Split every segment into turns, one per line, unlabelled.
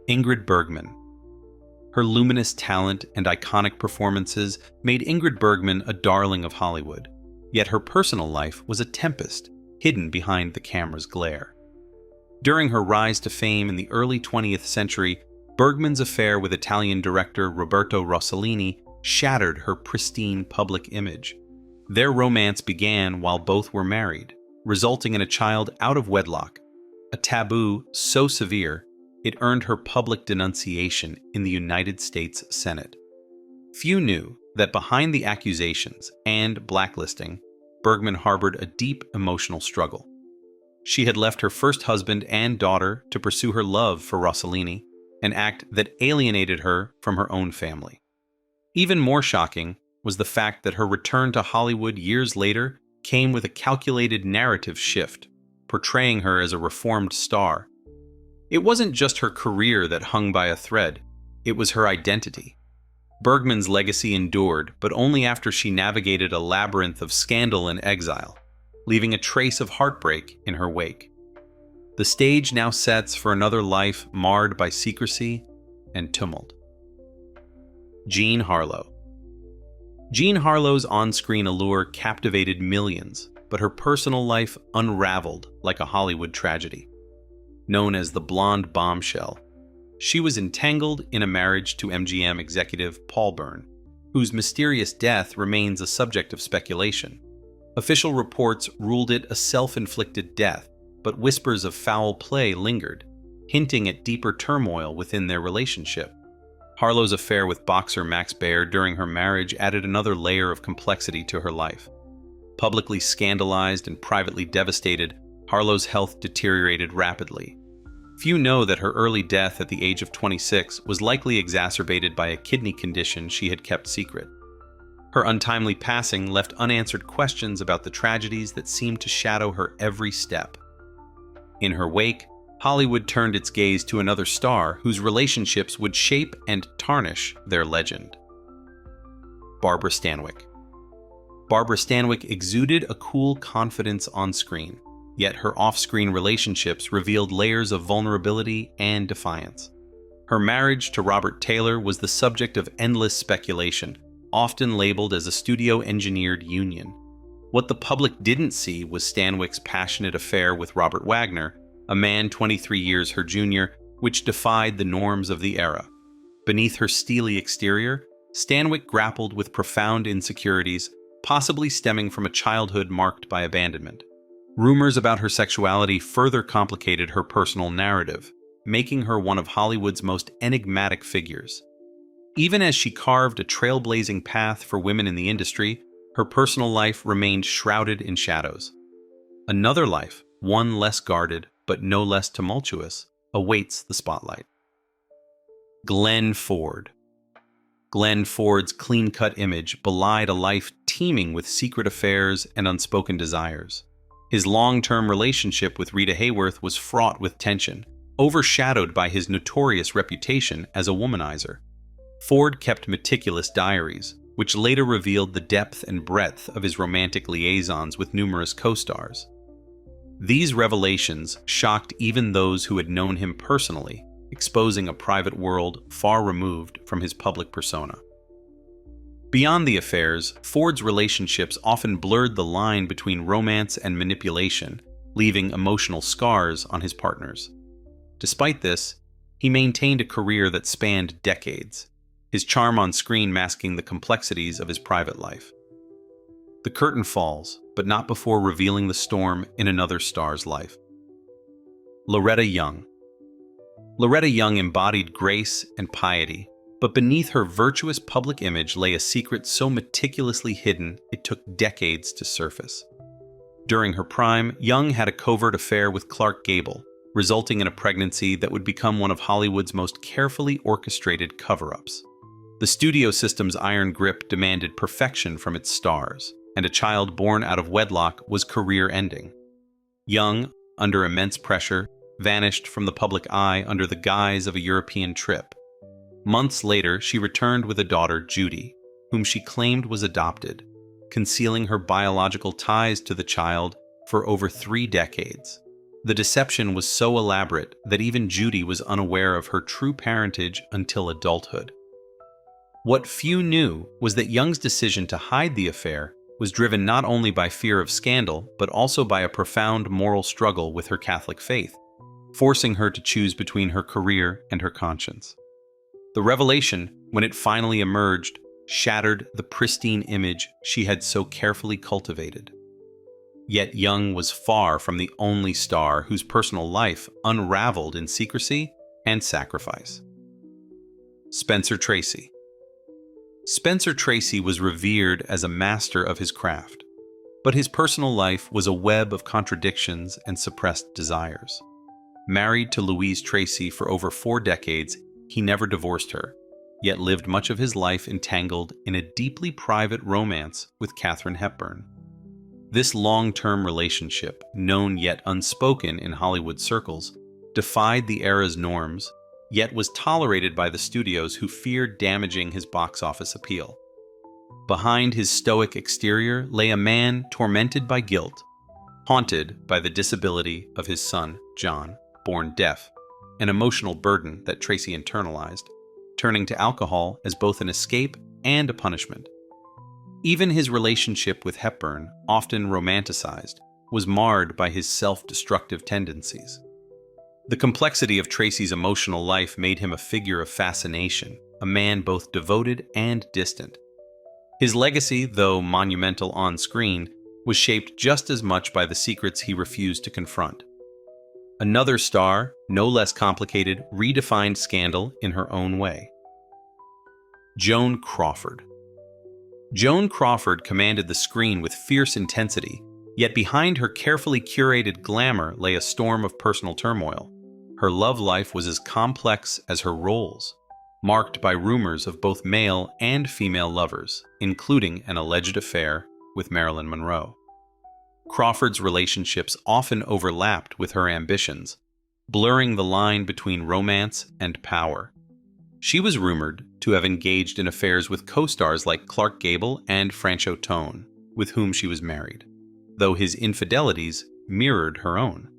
Ingrid Bergman. Her luminous talent and iconic performances made Ingrid Bergman a darling of Hollywood, yet her personal life was a tempest hidden behind the camera's glare. During her rise to fame in the early 20th century, Bergman's affair with Italian director Roberto Rossellini shattered her pristine public image. Their romance began while both were married, resulting in a child out of wedlock, a taboo so severe it earned her public denunciation in the United States Senate. Few knew that behind the accusations and blacklisting, Bergman harbored a deep emotional struggle. She had left her first husband and daughter to pursue her love for Rossellini, an act that alienated her from her own family. Even more shocking was the fact that her return to Hollywood years later came with a calculated narrative shift, portraying her as a reformed star. It wasn't just her career that hung by a thread, it was her identity. Bergman's legacy endured, but only after she navigated a labyrinth of scandal and exile, leaving a trace of heartbreak in her wake. The stage now sets for another life marred by secrecy and tumult. Jean Harlow. Jean Harlow's on-screen allure captivated millions, but her personal life unraveled like a Hollywood tragedy. Known as the blonde bombshell, she was entangled in a marriage to MGM executive Paul Byrne, whose mysterious death remains a subject of speculation. Official reports ruled it a self-inflicted death, but whispers of foul play lingered, hinting at deeper turmoil within their relationship. Harlow's affair with boxer Max Baer during her marriage added another layer of complexity to her life. Publicly scandalized and privately devastated, Harlow's health deteriorated rapidly. Few know that her early death at the age of 26 was likely exacerbated by a kidney condition she had kept secret. Her untimely passing left unanswered questions about the tragedies that seemed to shadow her every step. In her wake, Hollywood turned its gaze to another star whose relationships would shape and tarnish their legend. Barbara Stanwyck. Barbara Stanwyck exuded a cool confidence on screen, yet her off-screen relationships revealed layers of vulnerability and defiance. Her marriage to Robert Taylor was the subject of endless speculation, often labeled as a studio-engineered union. What the public didn't see was Stanwyck's passionate affair with Robert Wagner, a man 23 years her junior, which defied the norms of the era. Beneath her steely exterior, Stanwyck grappled with profound insecurities, possibly stemming from a childhood marked by abandonment. Rumors about her sexuality further complicated her personal narrative, making her one of Hollywood's most enigmatic figures. Even as she carved a trailblazing path for women in the industry, her personal life remained shrouded in shadows. Another life, one less guarded but no less tumultuous, awaits the spotlight. Glenn Ford. Glenn Ford's clean-cut image belied a life teeming with secret affairs and unspoken desires. His long-term relationship with Rita Hayworth was fraught with tension, overshadowed by his notorious reputation as a womanizer. Ford kept meticulous diaries, which later revealed the depth and breadth of his romantic liaisons with numerous co-stars. These revelations shocked even those who had known him personally, exposing a private world far removed from his public persona. Beyond the affairs, Ford's relationships often blurred the line between romance and manipulation, leaving emotional scars on his partners. Despite this, he maintained a career that spanned decades, his charm on screen masking the complexities of his private life. The curtain falls, but not before revealing the storm in another star's life. Loretta Young. Loretta Young embodied grace and piety, but beneath her virtuous public image lay a secret so meticulously hidden it took decades to surface. During her prime, Young had a covert affair with Clark Gable, resulting in a pregnancy that would become one of Hollywood's most carefully orchestrated cover-ups. The studio system's iron grip demanded perfection from its stars, and a child born out of wedlock was career-ending. Young, under immense pressure, vanished from the public eye under the guise of a European trip. Months later, she returned with a daughter, Judy, whom she claimed was adopted, concealing her biological ties to the child for over 3 decades. The deception was so elaborate that even Judy was unaware of her true parentage until adulthood. What few knew was that Young's decision to hide the affair was driven not only by fear of scandal, but also by a profound moral struggle with her Catholic faith, forcing her to choose between her career and her conscience. The revelation, when it finally emerged, shattered the pristine image she had so carefully cultivated. Yet Young was far from the only star whose personal life unraveled in secrecy and sacrifice. Spencer Tracy. Spencer Tracy was revered as a master of his craft, but his personal life was a web of contradictions and suppressed desires. Married to Louise Tracy for over 4 decades, he never divorced her, yet lived much of his life entangled in a deeply private romance with Katharine Hepburn. This long-term relationship, known yet unspoken in Hollywood circles, defied the era's norms, yet was tolerated by the studios who feared damaging his box office appeal. Behind his stoic exterior lay a man tormented by guilt, haunted by the disability of his son, John, born deaf, an emotional burden that Tracy internalized, turning to alcohol as both an escape and a punishment. Even his relationship with Hepburn, often romanticized, was marred by his self-destructive tendencies. The complexity of Tracy's emotional life made him a figure of fascination, a man both devoted and distant. His legacy, though monumental on screen, was shaped just as much by the secrets he refused to confront. Another star, no less complicated, redefined scandal in her own way. Joan Crawford. Joan Crawford commanded the screen with fierce intensity, yet behind her carefully curated glamour lay a storm of personal turmoil. Her love life was as complex as her roles, marked by rumors of both male and female lovers, including an alleged affair with Marilyn Monroe. Crawford's relationships often overlapped with her ambitions, blurring the line between romance and power. She was rumored to have engaged in affairs with co-stars like Clark Gable and Franchot Tone, with whom she was married, though his infidelities mirrored her own.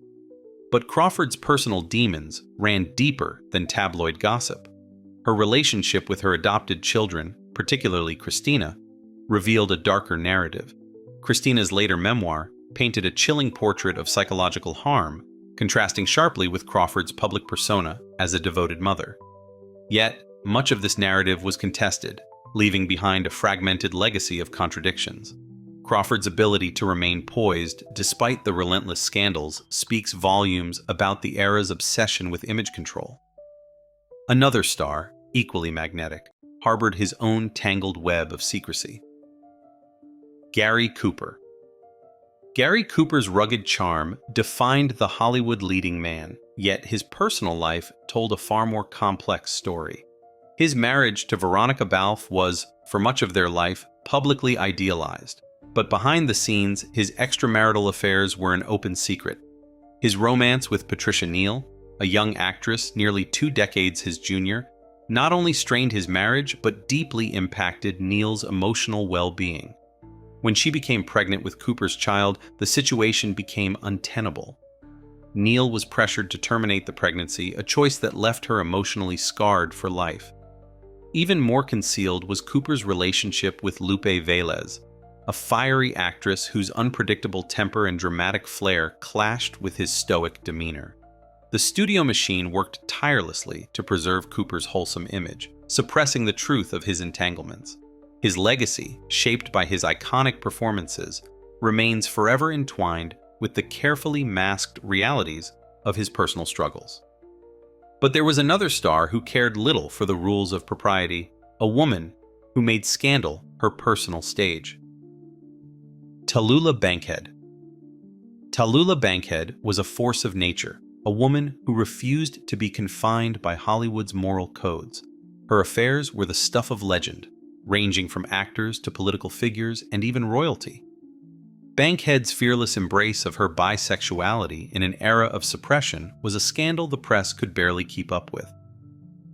But Crawford's personal demons ran deeper than tabloid gossip. Her relationship with her adopted children, particularly Christina, revealed a darker narrative. Christina's later memoir painted a chilling portrait of psychological harm, contrasting sharply with Crawford's public persona as a devoted mother. Yet, much of this narrative was contested, leaving behind a fragmented legacy of contradictions. Crawford's ability to remain poised despite the relentless scandals speaks volumes about the era's obsession with image control. Another star, equally magnetic, harbored his own tangled web of secrecy. Gary Cooper. Gary Cooper's rugged charm defined the Hollywood leading man, yet his personal life told a far more complex story. His marriage to Veronica Balfe was, for much of their life, publicly idealized. But behind the scenes, his extramarital affairs were an open secret. His romance with Patricia Neal, a young actress nearly 2 decades his junior, not only strained his marriage, but deeply impacted Neal's emotional well-being. When she became pregnant with Cooper's child, the situation became untenable. Neal was pressured to terminate the pregnancy, a choice that left her emotionally scarred for life. Even more concealed was Cooper's relationship with Lupe Velez, a fiery actress whose unpredictable temper and dramatic flair clashed with his stoic demeanor. The studio machine worked tirelessly to preserve Cooper's wholesome image, suppressing the truth of his entanglements. His legacy, shaped by his iconic performances, remains forever entwined with the carefully masked realities of his personal struggles. But there was another star who cared little for the rules of propriety, a woman who made scandal her personal stage. Tallulah Bankhead. Tallulah Bankhead was a force of nature, a woman who refused to be confined by Hollywood's moral codes. Her affairs were the stuff of legend, ranging from actors to political figures and even royalty. Bankhead's fearless embrace of her bisexuality in an era of suppression was a scandal the press could barely keep up with.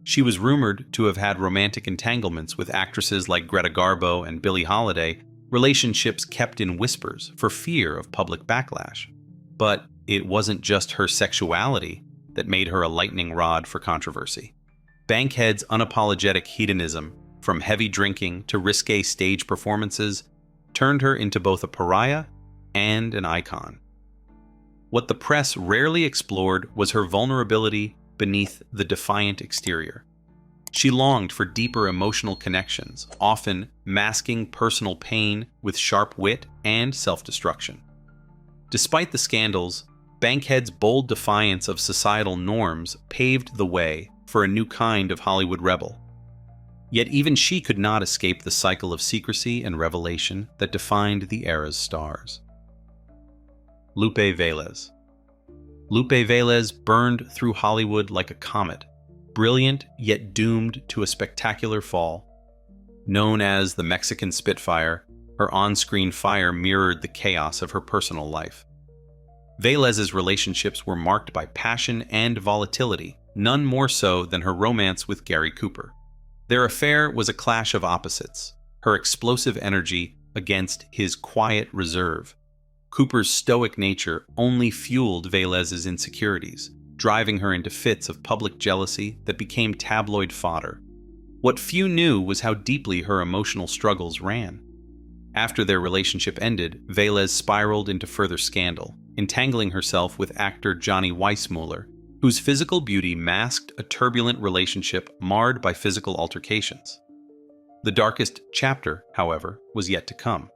She was rumored to have had romantic entanglements with actresses like Greta Garbo and Billie Holiday, relationships kept in whispers for fear of public backlash. But it wasn't just her sexuality that made her a lightning rod for controversy. Bankhead's unapologetic hedonism, from heavy drinking to risque stage performances, turned her into both a pariah and an icon. What the press rarely explored was her vulnerability beneath the defiant exterior. She longed for deeper emotional connections, often masking personal pain with sharp wit and self-destruction. Despite the scandals, Bankhead's bold defiance of societal norms paved the way for a new kind of Hollywood rebel. Yet even she could not escape the cycle of secrecy and revelation that defined the era's stars. Lupe Velez. Lupe Velez burned through Hollywood like a comet, brilliant yet doomed to a spectacular fall. Known as the Mexican Spitfire, her on-screen fire mirrored the chaos of her personal life. Velez's relationships were marked by passion and volatility, none more so than her romance with Gary Cooper. Their affair was a clash of opposites, her explosive energy against his quiet reserve. Cooper's stoic nature only fueled Velez's insecurities, driving her into fits of public jealousy that became tabloid fodder. What few knew was how deeply her emotional struggles ran. After their relationship ended, Velez spiraled into further scandal, entangling herself with actor Johnny Weissmuller, whose physical beauty masked a turbulent relationship marred by physical altercations. The darkest chapter, however, was yet to come.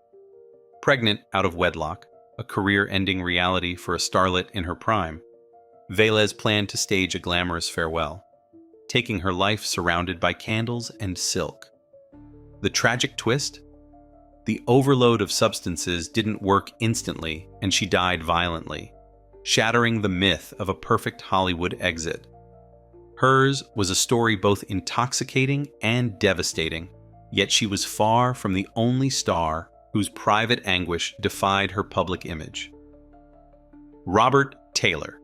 Pregnant out of wedlock, a career-ending reality for a starlet in her prime, Velez planned to stage a glamorous farewell, taking her life surrounded by candles and silk. The tragic twist? The overload of substances didn't work instantly, and she died violently, shattering the myth of a perfect Hollywood exit. Hers was a story both intoxicating and devastating, yet she was far from the only star whose private anguish defied her public image. Robert Taylor.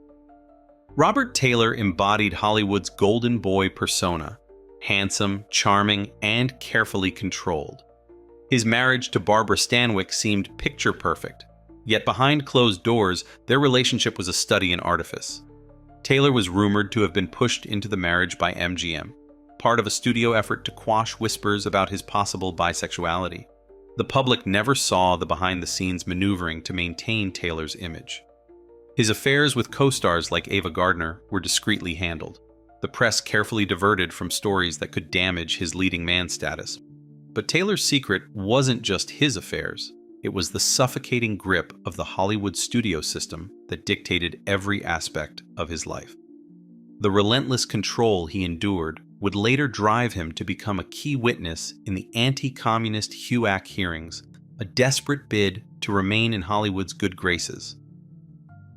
Robert Taylor embodied Hollywood's golden boy persona, handsome, charming, and carefully controlled. His marriage to Barbara Stanwyck seemed picture perfect, yet behind closed doors, their relationship was a study in artifice. Taylor was rumored to have been pushed into the marriage by MGM, part of a studio effort to quash whispers about his possible bisexuality. The public never saw the behind-the-scenes maneuvering to maintain Taylor's image. His affairs with co-stars like Ava Gardner were discreetly handled, the press carefully diverted from stories that could damage his leading man status. But Taylor's secret wasn't just his affairs. It was the suffocating grip of the Hollywood studio system that dictated every aspect of his life. The relentless control he endured would later drive him to become a key witness in the anti-communist HUAC hearings, a desperate bid to remain in Hollywood's good graces.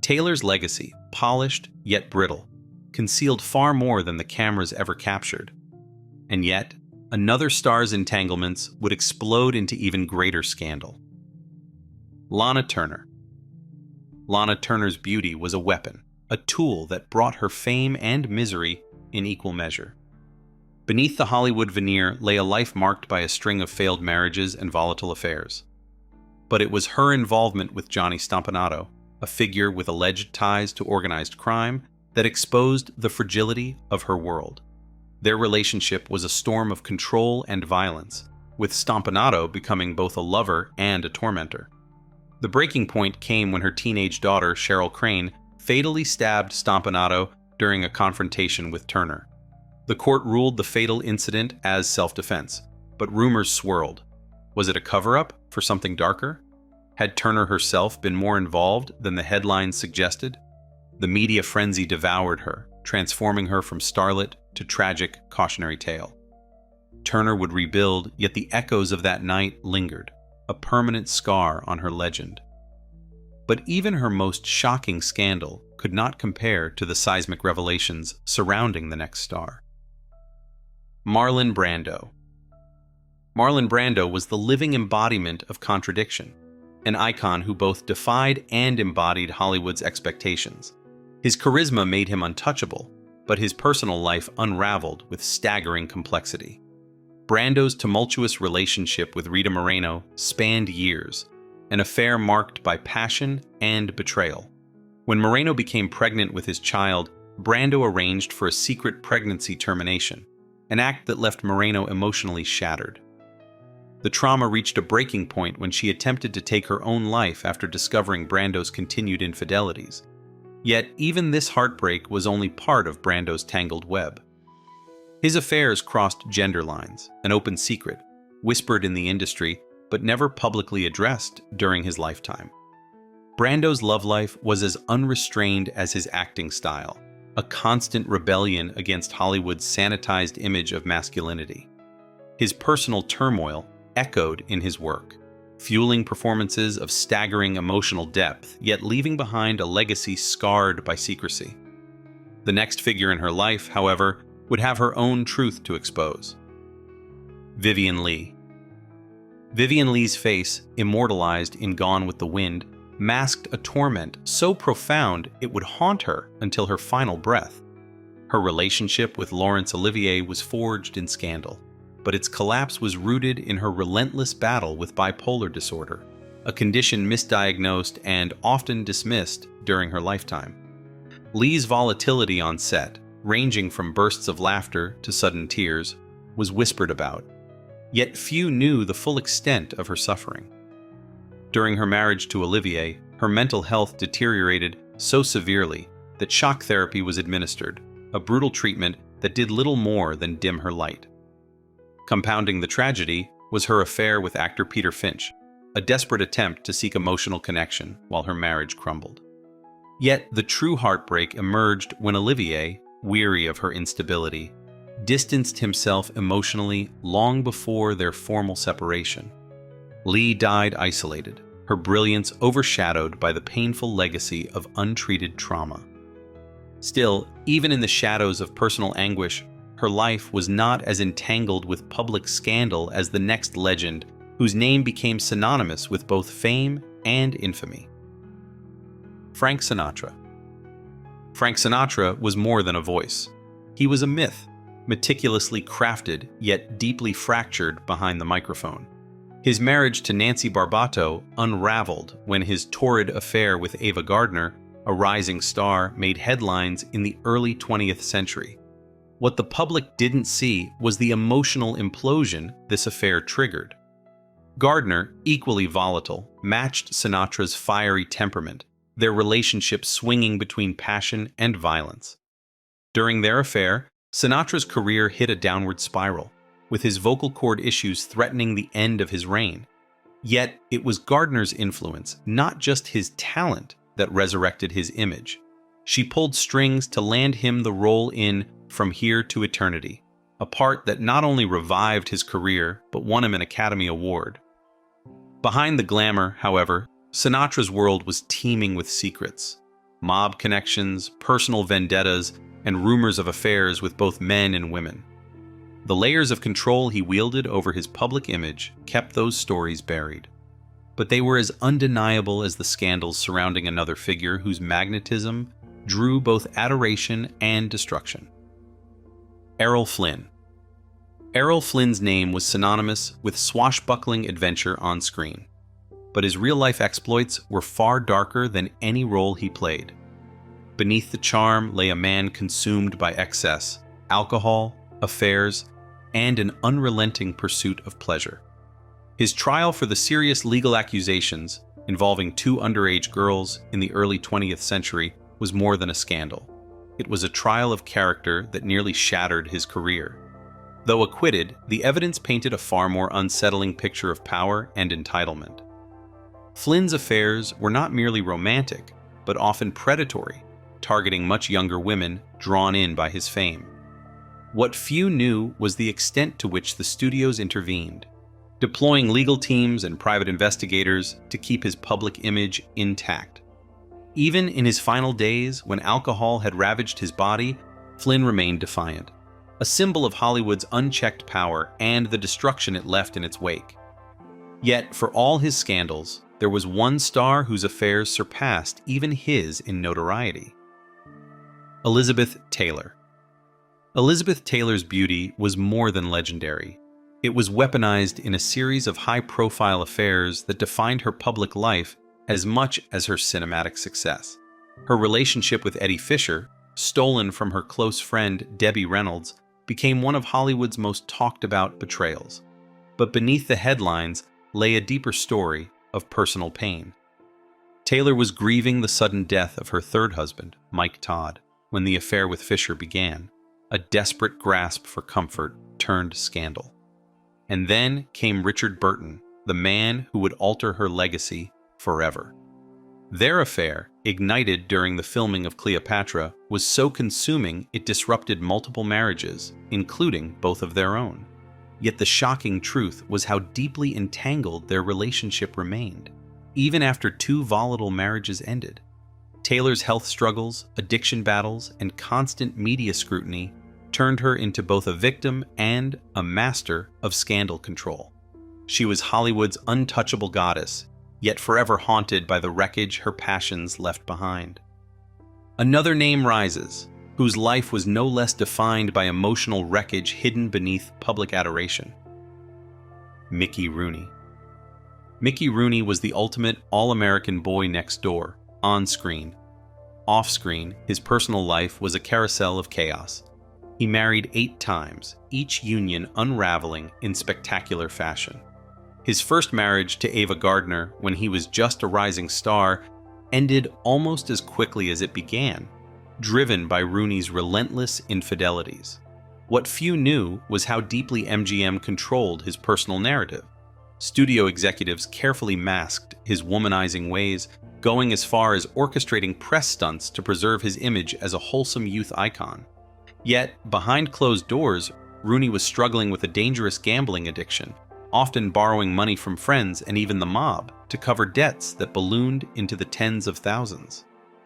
Taylor's legacy, polished yet brittle, concealed far more than the cameras ever captured. And yet, another star's entanglements would explode into even greater scandal. Lana Turner. Lana Turner's beauty was a weapon, a tool that brought her fame and misery in equal measure. Beneath the Hollywood veneer lay a life marked by a string of failed marriages and volatile affairs. But it was her involvement with Johnny Stompanato, a figure with alleged ties to organized crime, that exposed the fragility of her world. Their relationship was a storm of control and violence, with Stompanato becoming both a lover and a tormentor. The breaking point came when her teenage daughter, Cheryl Crane, fatally stabbed Stompanato during a confrontation with Turner. The court ruled the fatal incident as self-defense, but rumors swirled. Was it a cover-up for something darker? Had Turner herself been more involved than the headlines suggested? The media frenzy devoured her, transforming her from starlet to tragic cautionary tale. Turner would rebuild, yet the echoes of that night lingered, a permanent scar on her legend. But even her most shocking scandal could not compare to the seismic revelations surrounding the next star. Marlon Brando. Marlon Brando was the living embodiment of contradiction, an icon who both defied and embodied Hollywood's expectations. His charisma made him untouchable, but his personal life unraveled with staggering complexity. Brando's tumultuous relationship with Rita Moreno spanned years, an affair marked by passion and betrayal. When Moreno became pregnant with his child, Brando arranged for a secret pregnancy termination, an act that left Moreno emotionally shattered. The trauma reached a breaking point when she attempted to take her own life after discovering Brando's continued infidelities. Yet, even this heartbreak was only part of Brando's tangled web. His affairs crossed gender lines, an open secret, whispered in the industry, but never publicly addressed during his lifetime. Brando's love life was as unrestrained as his acting style, a constant rebellion against Hollywood's sanitized image of masculinity. His personal turmoil echoed in his work, fueling performances of staggering emotional depth, yet leaving behind a legacy scarred by secrecy. The next figure in her life, however, would have her own truth to expose. Vivien Leigh. Vivien Leigh's face, immortalized in Gone with the Wind, masked a torment so profound it would haunt her until her final breath. Her relationship with Laurence Olivier was forged in scandal, but its collapse was rooted in her relentless battle with bipolar disorder, a condition misdiagnosed and often dismissed during her lifetime. Leigh's volatility on set, ranging from bursts of laughter to sudden tears, was whispered about, yet few knew the full extent of her suffering. During her marriage to Olivier, her mental health deteriorated so severely that shock therapy was administered, a brutal treatment that did little more than dim her light. Compounding the tragedy was her affair with actor Peter Finch, a desperate attempt to seek emotional connection while her marriage crumbled. Yet the true heartbreak emerged when Olivier, weary of her instability, distanced himself emotionally long before their formal separation. Leigh died isolated, her brilliance overshadowed by the painful legacy of untreated trauma. Still, even in the shadows of personal anguish, her life was not as entangled with public scandal as the next legend, whose name became synonymous with both fame and infamy. Frank Sinatra. Frank Sinatra was more than a voice. He was a myth, meticulously crafted yet deeply fractured behind the microphone. His marriage to Nancy Barbato unraveled when his torrid affair with Ava Gardner, a rising star, made headlines in the early 20th century. What the public didn't see was the emotional implosion this affair triggered. Gardner, equally volatile, matched Sinatra's fiery temperament, their relationship swinging between passion and violence. During their affair, Sinatra's career hit a downward spiral, with his vocal cord issues threatening the end of his reign. Yet, it was Gardner's influence, not just his talent, that resurrected his image. She pulled strings to land him the role in From Here to Eternity, a part that not only revived his career, but won him an Academy Award. Behind the glamour, however, Sinatra's world was teeming with secrets, mob connections, personal vendettas, and rumors of affairs with both men and women. The layers of control he wielded over his public image kept those stories buried. But they were as undeniable as the scandals surrounding another figure whose magnetism drew both adoration and destruction. Errol Flynn. Errol Flynn's name was synonymous with swashbuckling adventure on screen, but his real-life exploits were far darker than any role he played. Beneath the charm lay a man consumed by excess, alcohol, affairs, and an unrelenting pursuit of pleasure. His trial for the serious legal accusations involving two underage girls in the early 20th century was more than a scandal. It was a trial of character that nearly shattered his career. Though acquitted, the evidence painted a far more unsettling picture of power and entitlement. Flynn's affairs were not merely romantic, but often predatory, targeting much younger women drawn in by his fame. What few knew was the extent to which the studios intervened, deploying legal teams and private investigators to keep his public image intact. Even in his final days, when alcohol had ravaged his body, Flynn remained defiant, a symbol of Hollywood's unchecked power and the destruction it left in its wake. Yet, for all his scandals, there was one star whose affairs surpassed even his in notoriety. Elizabeth Taylor. Elizabeth Taylor's beauty was more than legendary. It was weaponized in a series of high-profile affairs that defined her public life as much as her cinematic success. Her relationship with Eddie Fisher, stolen from her close friend Debbie Reynolds, became one of Hollywood's most talked-about betrayals. But beneath the headlines lay a deeper story of personal pain. Taylor was grieving the sudden death of her third husband, Mike Todd, when the affair with Fisher began. A desperate grasp for comfort turned scandal. And then came Richard Burton, the man who would alter her legacy forever. Their affair, ignited during the filming of Cleopatra, was so consuming it disrupted multiple marriages, including both of their own. Yet the shocking truth was how deeply entangled their relationship remained, even after 2 volatile marriages ended. Taylor's health struggles, addiction battles, and constant media scrutiny turned her into both a victim and a master of scandal control. She was Hollywood's untouchable goddess, yet forever haunted by the wreckage her passions left behind. Another name rises, whose life was no less defined by emotional wreckage hidden beneath public adoration. Mickey Rooney. Mickey Rooney was the ultimate all-American boy next door, on-screen. Off-screen, his personal life was a carousel of chaos. He married 8 times, each union unraveling in spectacular fashion. His first marriage to Ava Gardner, when he was just a rising star, ended almost as quickly as it began, driven by Rooney's relentless infidelities. What few knew was how deeply MGM controlled his personal narrative. Studio executives carefully masked his womanizing ways, going as far as orchestrating press stunts to preserve his image as a wholesome youth icon. Yet, behind closed doors, Rooney was struggling with a dangerous gambling addiction, often borrowing money from friends and even the mob to cover debts that ballooned into the tens of thousands.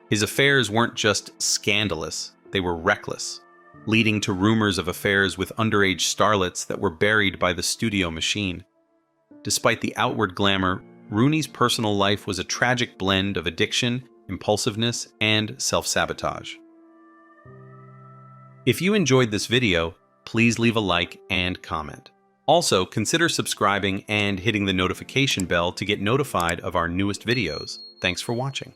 His affairs weren't just scandalous, they were reckless, leading to rumors of affairs with underage starlets that were buried by the studio machine. Despite the outward glamour, Rooney's personal life was a tragic blend of addiction, impulsiveness, and self-sabotage. If you enjoyed this video, please leave a like and comment. Also, consider subscribing and hitting the notification bell to get notified of our newest videos. Thanks for watching.